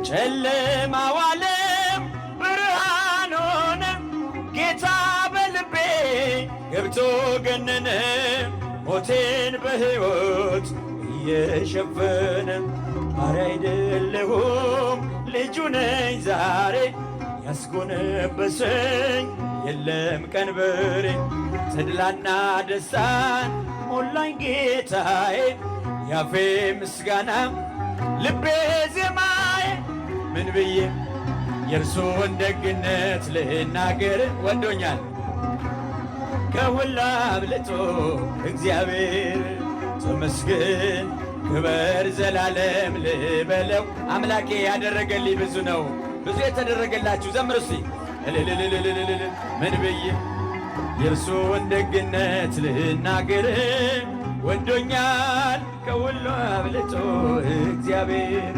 ጨለማው ዓለም ብርሃን ሆነ ጌታ በልቤ ገብቶ ገነነ ሞቴን በሕይወት እየሸፈነ ባሪያ አይደለሁም ልጁ ነኝ ዛሬ ያስጎነበሰኝ የለም ቀንበሬ ተድላና ደስታን ሞላኝ ጌታዬ ያፌ ምስጋና ልቤ ዜማዬ ምን ብዬ የእርሱን ደግነት ልናገር ወዶኛል ከሁሉ አብልጦ እግዚአብሔር ተመስገን ክበር ዘላለም ልበለው አምላኬ ያደረገልኝ ብዙ ነው ብዙ የተደረገላችሁ ዘምሩ እስቲ ምን ብዬ የእርሱን ደግነት ልናገር ወዶኛል ከሁሉ አብልጦ እግዚአብሔር